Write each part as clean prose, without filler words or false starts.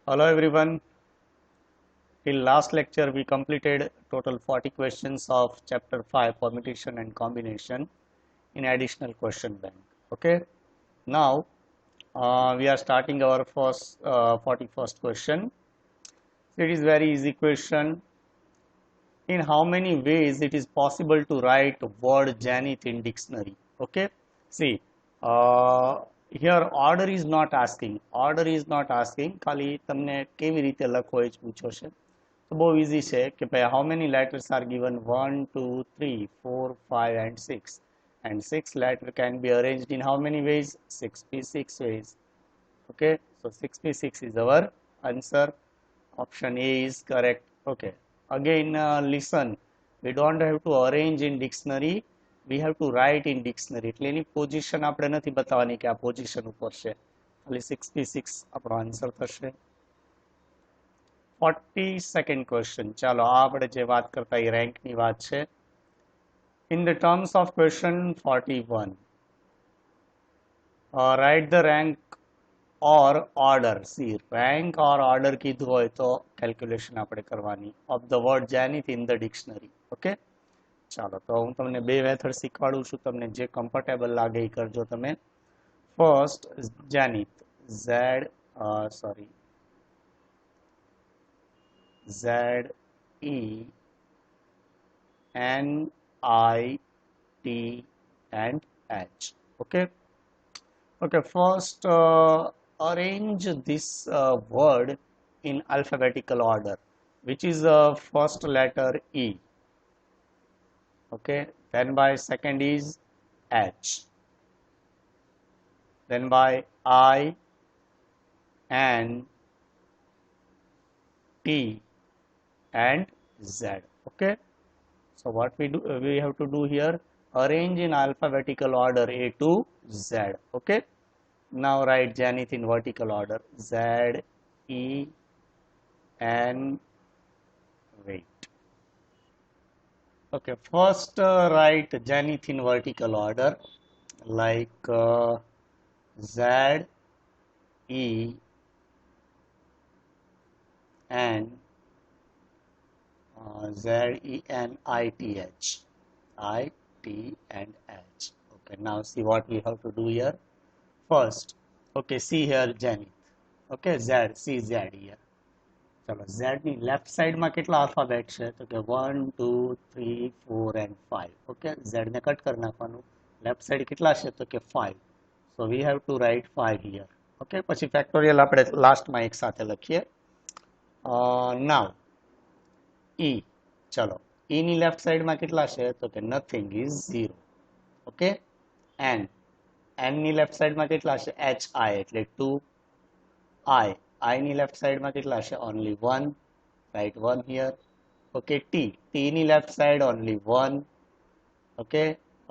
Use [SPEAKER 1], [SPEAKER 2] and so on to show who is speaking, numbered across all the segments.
[SPEAKER 1] Hello everyone. Till last lecture we completed total 40 questions of chapter 5 permutation and combination in additional question bank. Okay. Now we are starting our first 41st question. So it is very easy question. In how many ways it is possible to write word Janith in dictionary? Okay. See, here order is not asking. Order is not asking. ખાલી તમને કેવી રીતે લખવો એ જ પૂછો છે. તો બહુ easy છે કે ભાઈ how many letters are given 1 2 3 4 5 and 6 and 6 letter can be arranged in how many ways? 66 ways. Okay, so 66 is our answer. Option A is correct. Okay, again listen, we don't have to arrange in dictionary, we have to write in dictionary. એટલે એની position આપણે નથી બતાવવાની કે આ position ઉપર છે, ખાલી 66 આપણો આન્સર થશે. 42nd question, ચાલો આ આપણે જે વાત કરતા એ રેન્કની વાત છે. In the terms of question 41, write the rank or order. See, rank or order કીધું હોય તો કેલ્ક્યુલેશન આપણે કરવાની of the word Janith in the dictionary. Okay, ચાલો તો હું તમને બે મેથડ શીખવાડું છું, તમને જે કમ્ફર્ટેબલ લાગે એ કરજો તમે. First Janith, ZENIT and H. Okay. Okay, first arrange this word in alphabetical order. Which is the first letter E? Okay, then by second is H, then by I and T and Z. Okay, so what we do, we have to do here, arrange in alphabetical order A to Z. Okay, now write Janith in vertical order. Z E N, wait. Okay, first write Janith in vertical order, like Z E N Z E N I T H, I T and H. Okay, now see what we have to do here. First, okay, see here Janith. Okay, Z, see Z here. ચલો Z ની left સાઈડમાં કેટલા alphabet છે? તો કે 1 2 3 4 and 5. Okay, Z ને cut કરી નાખવાનું. લેફ્ટ સાઈડ કેટલા છે? તો કે 5. So we have to write 5 here. Okay, પછી ફેક્ટોરિયલ આપણે લાસ્ટમાં એક સાથે લખીએ. નાવ E, ચલો E ની લેફ્ટ સાઈડમાં કેટલા છે? તો કે નથિંગ ઇઝ 0. ઓકે, N ની લેફ્ટ સાઈડમાં કેટલા છે? HI એટલે 2. I ની લેફ્ટ સાઈડમાં કેટલા છે? Only 1, right 1 here. Okay, T ની left side only 1. Okay,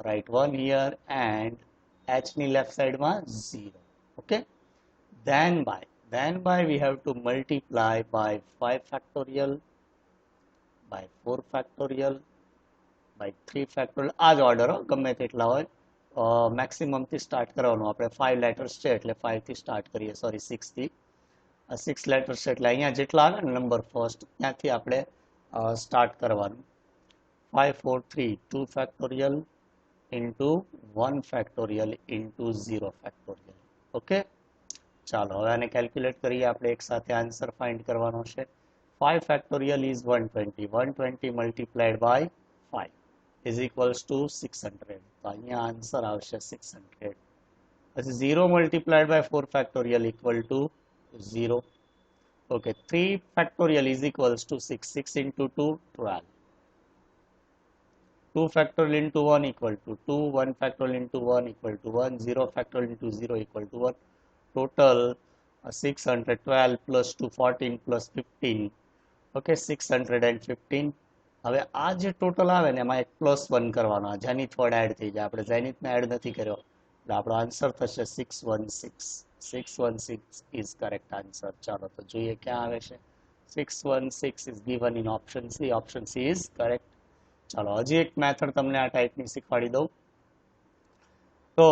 [SPEAKER 1] right 1 here. And H ની લેફ્ટ સાઈડમાં 0. Okay, then by we have to multiply by 5 factorial, by 4 factorial, by 3 factorial. આ જ ઓર્ડર ગમે તેટલા હોય, મેક્સિમમ થી સ્ટાર્ટ કરવાનું. આપણે 5 લેટર્સ છે એટલે 5 થી સ્ટાર્ટ કરીએ, સોરી 6 થી. 6 લેટર્સ એટલે અહીંયા જેટલા આવે ને નંબર ફર્સ્ટ, ત્યાંથી આપણે સ્ટાર્ટ કરવાનું. 5 4 3 2 factorial into 1 factorial into 0 factorial. Okay, ચાલો હવે આને કેલ્ક્યુલેટ કરીએ આપણે એક સાથે. આન્સર ફાઇન્ડ કરવાનો છે. 5 factorial is 120. 120 multiplied by 5 is equals to 600. તો અહીંયા આન્સર આવશે 600. પછી 0 multiplied by 4 factorial equal to 0. Okay, 3 factorial is equals to 6. 6 into 2, 12. 2 factorial into 1 equal to 2. 1 factorial into 1 equal to 1. 0 factorial into 0 equal to 1. Total 612 plus 2, 14 plus 15. Okay, 615. હવે આ જે total આવે ને એમાં એક +1 કરવાનો. જેનિથ વર્ડ એડ થઈ જાય. આપણે જેનિથને એડ નથી કર્યો એટલે આપણો આન્સર થશે 616. 616 is correct answer. ચાલો તો જોઈએ ક્યાં આવે છે. 616 is given in option C. Option C is correct. ચાલો હજી એક મેથડ તમને આ ટાઈપની શીખવાડી દઉં. તો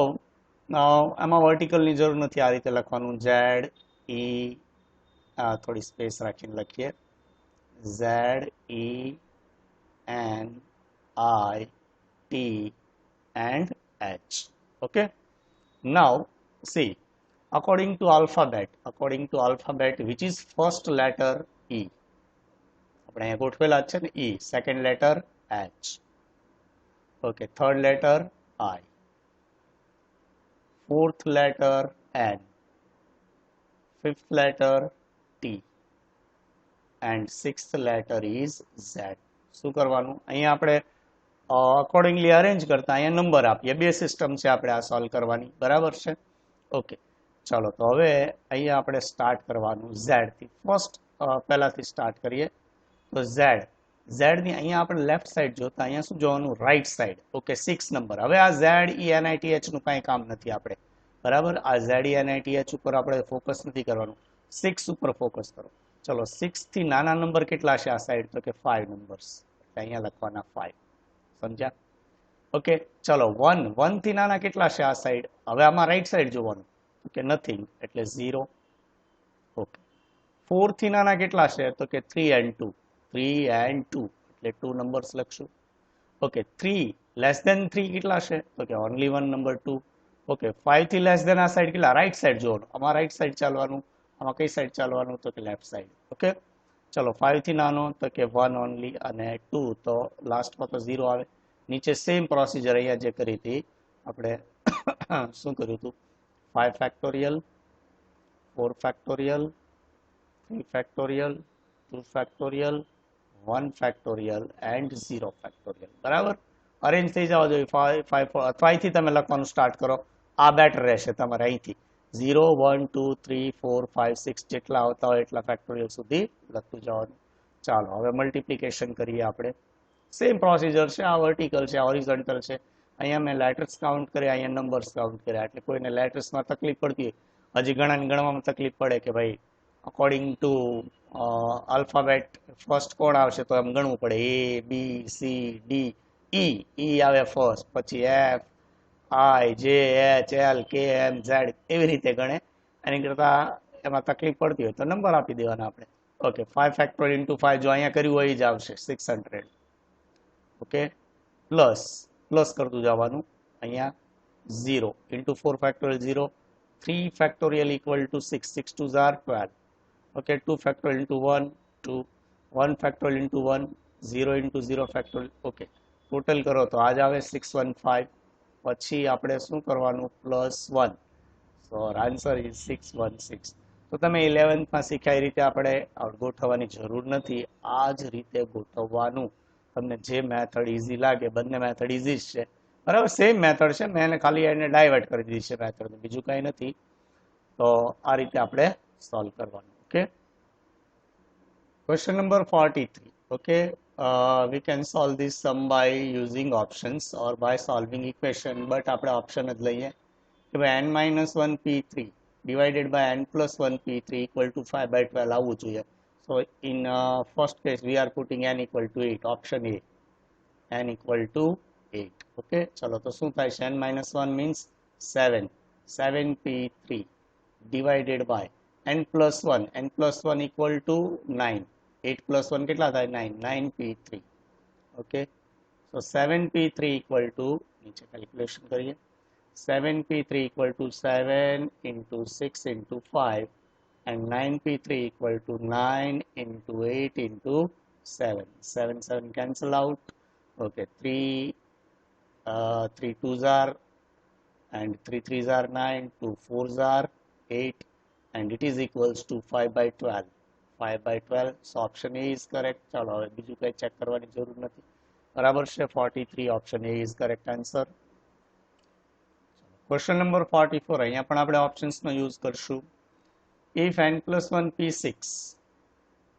[SPEAKER 1] એમાં વર્ટિકલની જરૂર નથી, આ રીતે લખવાનું. Z E થોડી સ્પેસ રાખીને લખીએ Z E N I T and H. Okay, now see, according to alphabet which is first letter E, આપણે અહીંયા ગોઠવેલા છે ને E, second letter H, okay, third letter I, fourth letter N, fifth letter T and sixth letter is Z. શું કરવાનું અહીંયા આપણે accordingly arrange કરતા અહીંયા નંબર આપીએ, બે સિસ્ટમ છે આપણે આ સોલ્વ કરવાની, બરાબર છે. ઓકે, ચાલો તો હવે અહીંયા આપણે સ્ટાર્ટ કરવાનું Z થી. ફર્સ્ટ પહેલાથી સ્ટાર્ટ કરીએ તો Z ની અહીંયા આપણે લેફ્ટ સાઈડ જોતા અહીંયા શું જોવાનું, રાઈટ સાઈડ. Okay, 6 number. હવે આ ZENITH નું કાંઈ કામ નથી આપણે, બરાબર. આ ZENITH ઉપર આપણે ફોકસ નથી કરવાનું, 6 ઉપર ફોકસ કરો. ચલો 6 થી નાના નંબર કેટલા છે આ સાઈડ, તો કે 5 નંબર્સ, અહીંયા લખવાના 5. સમજ્યા? ઓકે, ચલો 1 થી નાના કેટલા છે આ સાઈડ, હવે આમાં રાઈટ સાઈડ જોવાનું, તો કે નથિંગ એટલે 0. ઓકે, 4 થી નાના કેટલા છે, તો કે 3 and 2 એટલે 2 નંબર્સ લખશું. ઓકે, 3 લેસ ધેન 3 કેટલા છે, તો કે ઓનલી 1 નંબર 2. ઓકે, 5 થી લેસ ધેન આ સાઈડ કેટલા, રાઈટ સાઈડ જોવાનું, આમાં રાઈટ સાઈડ ચાલવાનું, આમાં કઈ સાઈડ ચાલવાનું, તો કે લેફ્ટ સાઈડ. ઓકે, ચલો 5 થી નાનો તો કે 1 ઓનલી, અને 2 તો લાસ્ટમાં તો 0 આવે. નીચે સેમ પ્રોસિજર અહીંયા જે કરી હતી આપણે શું કર્યું હતું, 5 factorial, 4 factorial, 3 factorial, 2 factorial, 1 factorial and 0 factorial. બરાબર, અરેન્જ થઈ જવા જોઈએ. 5 થી તમે લખવાનું સ્ટાર્ટ કરો, આ બેટર રહેશે તમારે. અહીંથી 0 1 2 3 4 5 6 જેટલા આવતા હોય એટલા ફેક્ટોરિયલ સુધી લખતું જવાનું. ચાલો હવે મલ્ટિપ્લિકેશન કરીએ આપણે. સેમ પ્રોસિજર છે, આ વર્ટિકલ છે, આ હોરિઝોન્ટલ છે. અહીંયા મેં લેટર્સ કાઉન્ટ કર્યા, અહીંયા નંબર્સ કાઉન્ટ કર્યા, એટલે કોઈને લેટર્સમાં તકલીફ પડતી હોય, હજી ઘણાને ગણવામાં તકલીફ પડે કે ભાઈ અકોર્ડિંગ ટુ આલ્ફાબેટ ફર્સ્ટ કોણ આવશે તો એમ ગણવું પડે, A B C D E આવે ફર્સ્ટ, પછી F I J H L K M Z એવી રીતે ગણે. એની કરતાં એમાં તકલીફ પડતી હોય તો નંબર આપી દેવાના આપણે. ઓકે, 5 ફેક્ટોરિયલ ઇન્ટુ 5 જો અહીંયા કર્યું હોય જ આવશે 600. ઓકે, પ્લસ કરતું જવાનું, અહીંયા 0 into 4 factorial 0, 3 factorial equal to 6, 6 2s are 12. Okay, 2 factorial into 1 2, 1 factorial into 1, 0 into 0 factorial. Okay, total કરો તો આ જ આવે 615. પછી આપણે શું કરવાનું, +1, સો આન્સર ઇઝ 616. તો તમે 11થમાં શીખ્યા એ રીતે આપણે ગોઠવવાની જરૂર નથી, આ જ રીતે ગોઠવવાનું. તમને જે મેથડ ઇઝી લાગે, બંને મેથડ ઇઝી જ છે, બરાબર, સેમ મેથડ છે, મેં એને ખાલી એને ડાયવર્ટ કરી દીધી છે મેથડ, બીજું કંઈ નથી. તો આ રીતે આપણે સોલ્વ કરવાનું. Okay, question number 43. Okay, we can solve this sum by using options or by solving equation, but આપણે option જ લઈએ કે ભાઈ n-1 p3 divided by n+1 p3 equal to 5/12 આવવું જોઈએ. So in first case we are putting n equal to 8, option A, n equal to 8. Okay, ચલો તો શું થાય છે, n-1 means 7p3 divided by n+1 equal to 9, 8 plus 1 કેટલા થાય, 9, 9p3. Okay, so 7p3 equal to, નીચે calculation કરીએ, 7p3 equal to 7 into 6 into 5 and 9p3 equal to 9 into 8 into 7. 7 cancel out. Okay, 3 2s are and 3 3s are 9, 2 4s are 8 and it is equals to 5/12. 5/12. So option A is correct. ચાલો હવે બીજું કંઈ check કરવાની જરૂર નથી, બરાબર છે. 43, option A is correct answer. Question number 44, અહીંયા પણ આપણે ઓપ્શન્સનો યુઝ કરશું. If n+1 p6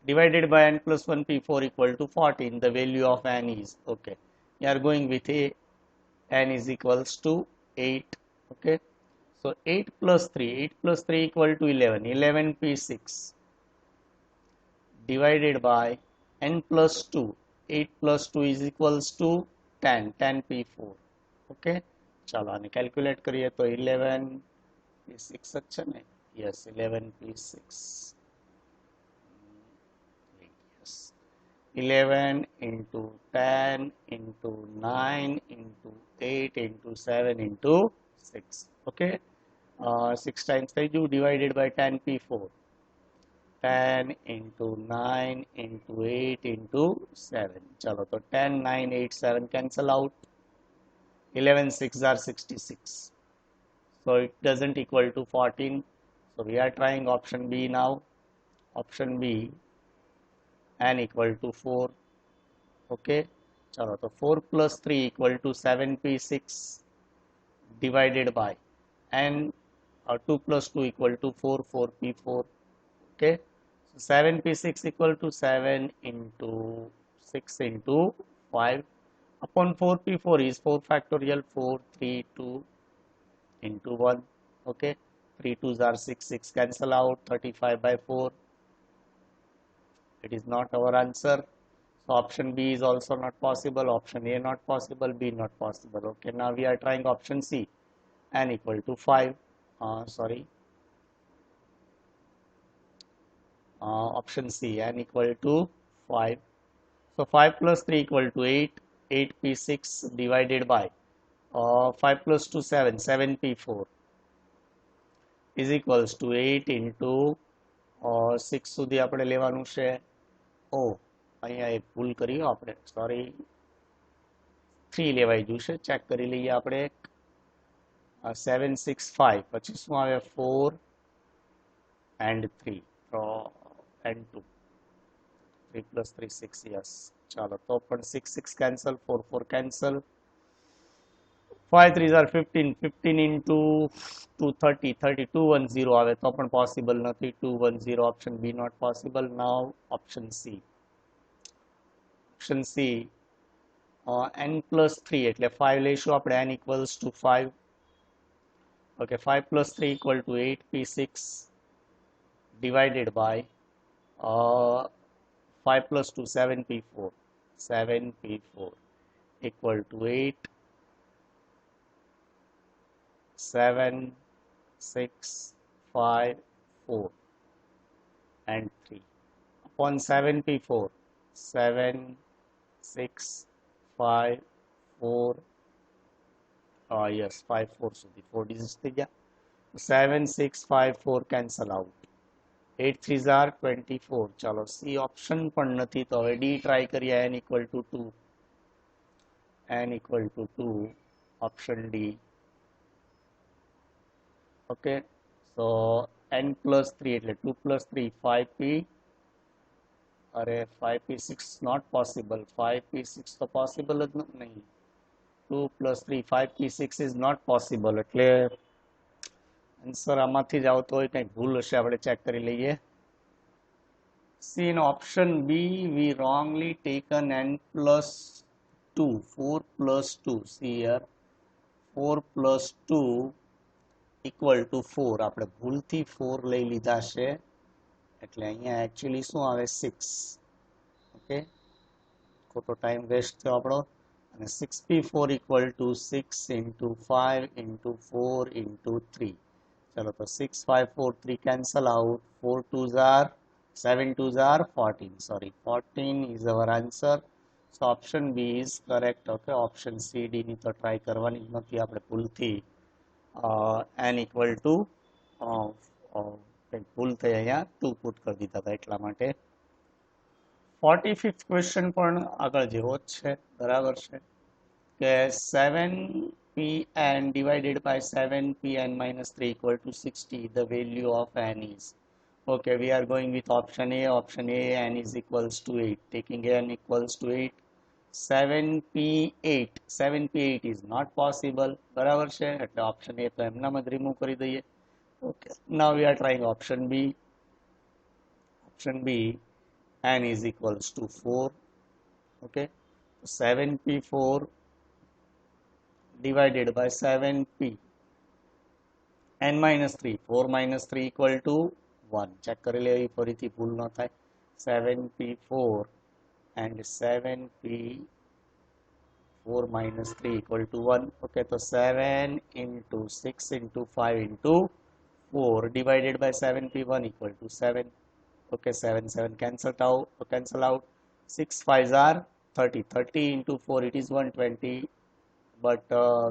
[SPEAKER 1] divided by n+1 p4 equal to 14, the value of n is, okay, we are going with A, n is equals to 8. Okay, so 8 plus 3 equal to 11, 11p6 divided by n+2, 8 plus 2 is equals to 10, 10p4. Okay, ચાલો આને calculate કરીએ તો 11p6 જ છે ને, yes 11p6. 11 into 10 into 9 into 8 into 7 into 6. Okay, 6 times થઈ ગયું, divided by 10p4. 10 into 9 into 8 into 7. चलो तो 10, 9, 8, 7 cancel out. 11 6 are 66. So it doesn't equal to 14. So we are trying option B now. Option B, n equal to 4. Okay. चलो तो 4 plus 3 equal to 7p6 divided by n, 2 plus 2 equal to 4, 4p4. Okay. 7p6 equal to 7 into 6 into 5 upon 4p4 is 4 factorial, 4, 3, 2 into 1. Okay, 3 2s are 6, 6 cancel out, 35 by 4. It is not our answer. So option B is also not possible, option A not possible, B not possible. Okay, now we are trying option C, n equal to 5. Option C, n equal to 5. So 5 plus 3 equal to 8. 8p6 divided by 5 plus 2 7. 7p4 is equals to 8 into 6 સુધી આપણે લેવાનું છે. અહીંયા એક ભૂલ કરી આપણે, sorry, 3 લેવાઈ ગયું છે. ચેક કરી લઈએ આપણે. 7 6 5 પછી શું આવે? 4 and 3 and 2. 3 plus 3 6. yes. ચાલો તો પણ 6 6 cancel, 4 4 cancel. 5 3s are 15. 15 into 2 30. 32 10 આવે તો પણ possible નથી. 210. option B not possible. Now option C. Option C, n plus 3 એટલે 5 લઈશું આપણે. n equals to 5. Okay, 5 plus 3 equal to 8p6 divided by 5 plus 2 7p4. 7p4 equal to 8, 7 6 5 4 and 3 upon 7p4. 7 6 5 4 yes 5 4 સુધી 4 digits થઈ ગયા. 7 6 5 4 cancel out. 8 3s are 24. ચાલો C option પણ નથી તો હવે D ટ્રાય કરીએ. n equal to 2. n equal to 2. option D. Okay, so n plus 3 એટલે 2 plus 3 5p. અરે 5p6 not possible. 5p6 તો possible જ નહીં. 2 plus 3 5p6 is not possible. એટલે આન્સર આમાંથી જ આવતો હોય, કંઈક ભૂલ હશે, આપણે ચેક કરી લઈએ. See, in option B we wrongly taken n plus 2. 4 plus 2. See here, 4 plus 2 equal to 4. આપણે ભૂલથી 4 લઈ લીધા છે એટલે અહીંયા actually શું આવે? 6. ઓકે, ખોટો ટાઈમ વેસ્ટ થયો આપણો. અને 6p4 equal to 6 into 5 into 4 into 3. ચલો તો 6 5 4 3 cancel out. 4 2s are 7 2s are 14. Sorry, 14 is our answer. So option B is correct. Okay, option C D ની તો ટ્રાય કરવાની જ નથી આપણે ભૂલથી. n equal to ભૂલ થઈ, અહીંયા 2 પુટ કરી દીધા હતા એટલા માટે. 45th ક્વેશ્ચન પણ આગળ જેવો જ છે, બરાબર છે કે 7pn divided by 7pn minus 3 equal to 60. The value of n is. Okay, we are going with option A. Option A, n is equals to 8. Taking n equals to 8. 7p8. 7p8 is not possible. બરાબર છે એટલે option A તો એમનામ જ remove કરી દઈએ. Okay, now we are trying option B. Option B, n is equals to 4. Okay, 7p4 divided by 7p n minus 3. 4 minus 3 equal to 1. Check કરી લેવી ફરીથી ભૂલ ન થાય. 7p4 and 7p4 minus 3 equal to 1. Okay, so 7 into 6 into 5 into 4 divided by 7p1 equal to 7. Okay, 7 7 cancel out. 6 5s are 30. 30 into 4, it is 120. But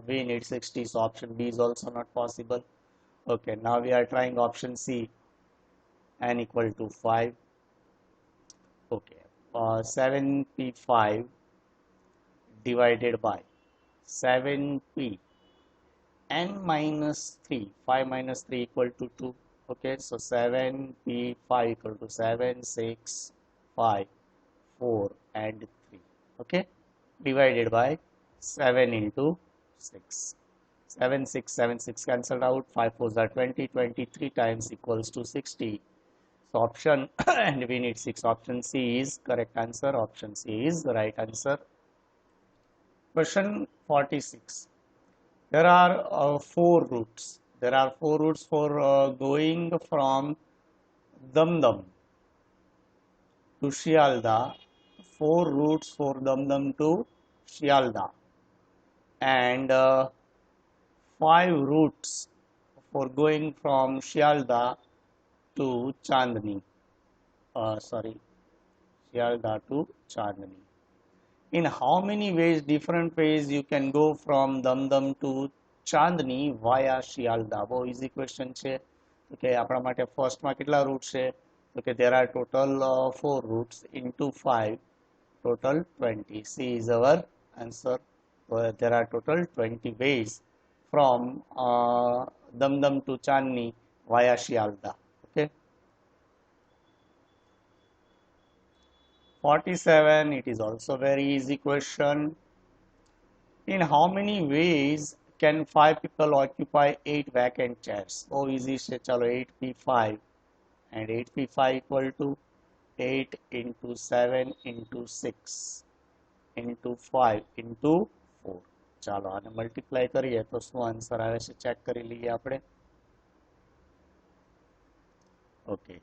[SPEAKER 1] we need 60, so option B is also not possible. Okay, now we are trying option C, n equal to 5. Okay, 7p5 divided by 7p n minus 3, 5 minus 3 equal to 2. Okay, so 7p5 equal to 7, 6, 5, 4 and 3. Okay, divided by 7 into 6. 7, 6, 7, 6 cancelled out, 5 4s are 20, 23 times equals to 60. So option, and we need 6, option C is correct answer, option C is the right answer. Question 46. There are 4 routes. There are 4 routes for going from Damdam to Shialda. 4 routes for Damdam to Shialda, and 5 routes for going from Shialda to Chandni. Shialda to Chandni. In how many ways, different ways you can go from Damdam to Chandni via Shialda? બહુ easy question છે. Okay, આપણા માટે first માં કેટલા route છે? Okay, there are total 4 routes into 5, total 20. C is our answer. There are total 20 ways from Damdam to Chandni via Shialda. Okay. 47, it is also very easy question. In how many ways can 5 people occupy 8 vacant chairs? Oh, easy se chalo 8p5, and 8p5 equal to 8 into 7 into 6 into 5 into 4. ચાલો આને multiply કરીએ તો શું answer આવે છે check કરી લઈએ આપણે. Okay,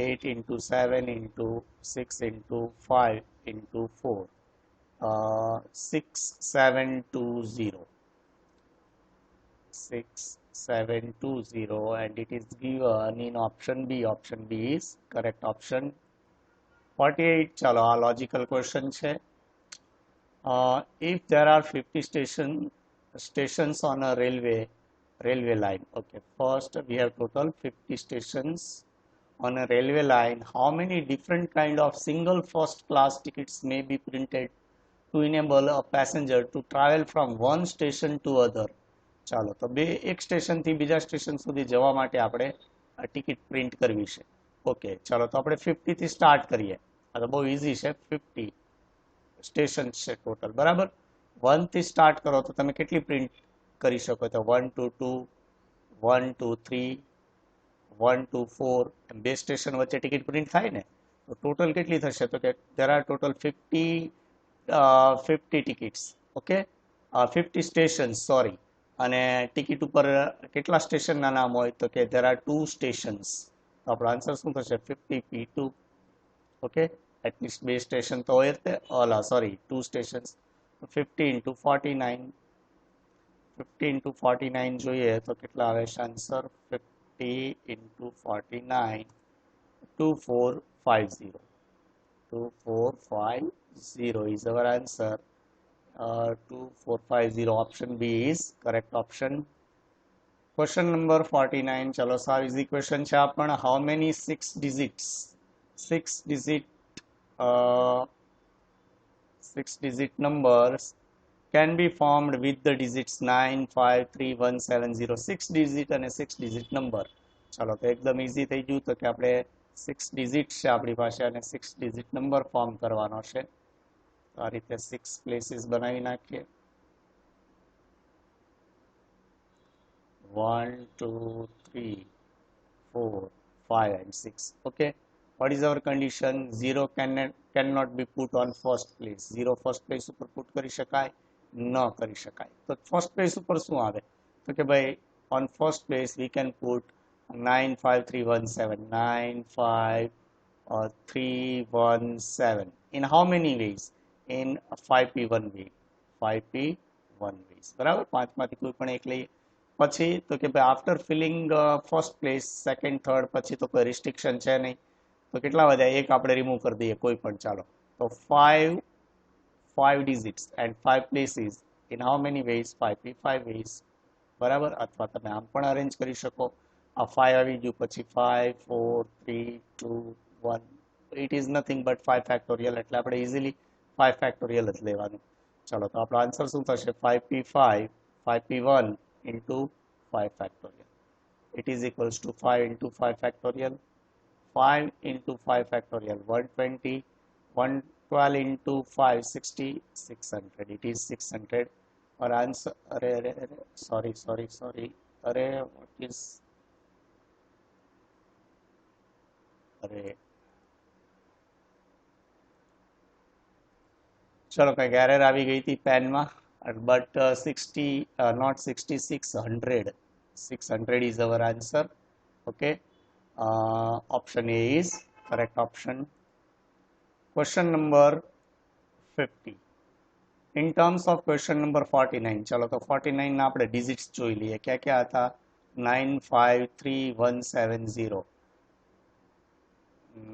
[SPEAKER 1] 8 into 7 into 6 into 5 into 4. 6720. 6720, and it is given in option B. Option B is correct option. 48, chalo a logical question છે. If there are 50 stations on a railway line, okay, first we have total 50 stations on a railway line. How many different kind of single first class tickets may be printed to enable a passenger to travel from one station to other? ચાલો, તો એક station થી બીજા station સુધી જવા માટે આપણે ticket print કરવી છે. ઓકે, ચાલો તો આપણે 50 થી સ્ટાર્ટ કરીએ. આ તો બહુ ઈઝી છે. 50 સ્ટેશન છે ટોટલ, બરાબર. 1 થી સ્ટાર્ટ કરો તો તમે કેટલી પ્રિન્ટ કરી શકો? તો 1 to 2, 1 to 3, 1 to 4, બે સ્ટેશન વચ્ચે ટિકિટ પ્રિન્ટ થાય ને, તો ટોટલ કેટલી થશે? તો કે there are total 50 tickets. Okay, 50 stations, sorry. અને ટિકિટ ઉપર કેટલા સ્ટેશનના નામ હોય? તો કે there are 2 stations. તો આપણો આન્સર શું થશે? 50p2. ઓકે, એટલીસ્ટ બે સ્ટેશન તો હોય જ, ઓલા સોરી 2 સ્ટેશન્સ. 50 into 49, 50 into 49 જોઈએ તો કેટલા આવે છે answer? 50 into 49, 2450. 2450 is our answer. 2450, option B is correct option. Question number 49, chalo sir, easy question છે આપણ. How many 6 digit numbers can be formed with the digits 9, 5, 3, 1, 7, 0? 6 digit અને 6 digit number. ચાલો તો એકદમ ઈઝી થઈ ગયું. તો કે આપણે 6 digit છે આપણી પાસે અને 6 digit number ફોર્મ કરવાનો છે. તો આ રીતે 6 places બનાવી નાખીએ. 1, 2, 3, 4, 5 and 6. Okay, what is our condition? 0 cannot be put on first place. 0 first place ઉપર put કરી શકાય? ન કરી શકાય. તો first place ઉપર શું આવે? તો કે ભાઈ on first place we can put 9, 5, 3, 1, 7. 9, 5, 3, 1, 7. In how many ways? In 5p1 way. 5p1 ways. બરાબર, પાંચમાંથી કોઈ પણ એક લઈએ. પછી તો કે ભાઈ after filling first place, second, third, પછી તો કોઈ રિસ્ટ્રિક્શન છે નહીં. તો કેટલા વધ્યા? એક આપણે રિમૂવ કરી દઈએ કોઈ પણ. ચાલો, So 5 digits and 5 places in how many ways? 5p5 ways. બરાબર, અથવા તમે આમ પણ અરેન્જ કરી શકો. આ 5 આવી ગયું, પછી 5 4 3 2 1. It is nothing but 5 factorial, એટલે આપણે ઇઝીલી 5 ફેક્ટોરિયલ જ લેવાનું. ચલો, તો આપણો આન્સર શું થશે? 5p5 5p1 into 5 factorial. It is equals to 5 into 5 factorial. 5 into 5 factorial 120. 112 into 5 60. 600. It is 600. Or answer, sorry, what is, ચલો કંઈક એરર આવી ગઈ હતી પેનમાં, but 60, not 60, 600. 600 is our answer. Okay, option A is correct option. Question number 50. In terms of question number 49, ચલો તો 49 ના આપણે ડિજિટ્સ જોઈ લઈએ. ક્યાં ક્યાં હતા? 953170.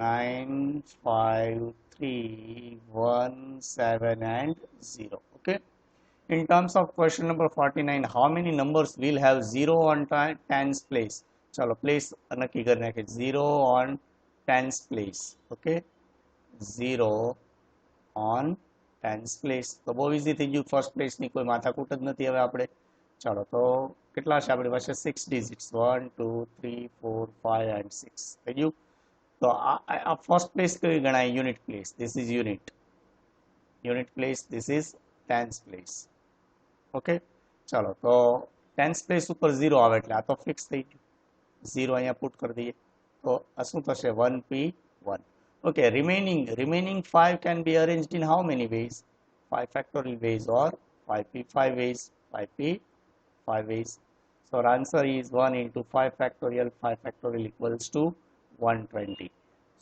[SPEAKER 1] 953170 and 0. Okay, in terms of question number 49, how many numbers will have 0 on tens place? ચલો પ્લેસ નક્કી કરી નાખીએ. 0 on tens place. Okay, 0 on tens place. તો બહુ ઇઝી થઈ ગયું. ફર્સ્ટ પ્લેસની કોઈ માથાકૂટ જ નથી હવે આપણે. ચાલો, તો કેટલા છે આપણી પાસે? 6 ડિજિટ્સ. 1 2 3 4 5 and 6 થઈ ગયું. તો આ ફર્સ્ટ પ્લેસ કઈ ગણાય? Unit place. This is unit place. This is tens place. Okay, ચાલો, તો ટેન્સ પ્લેસ ઉપર 0 આવે એટલે આ તો ફિક્સ થઈ ગયું. 0 અહીંયા પુટ કરી દઈએ તો આ શું થશે? 1p1. Okay, remaining 5 can be arranged in how many ways? 5 factorial ways or 5p5 ways. 5p5 ways. So our answer is 1 into 5 factorial. 5 factorial equals to 120.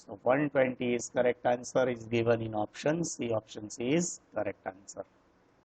[SPEAKER 1] So 120 is correct answer, is given in option C. Option C is correct answer.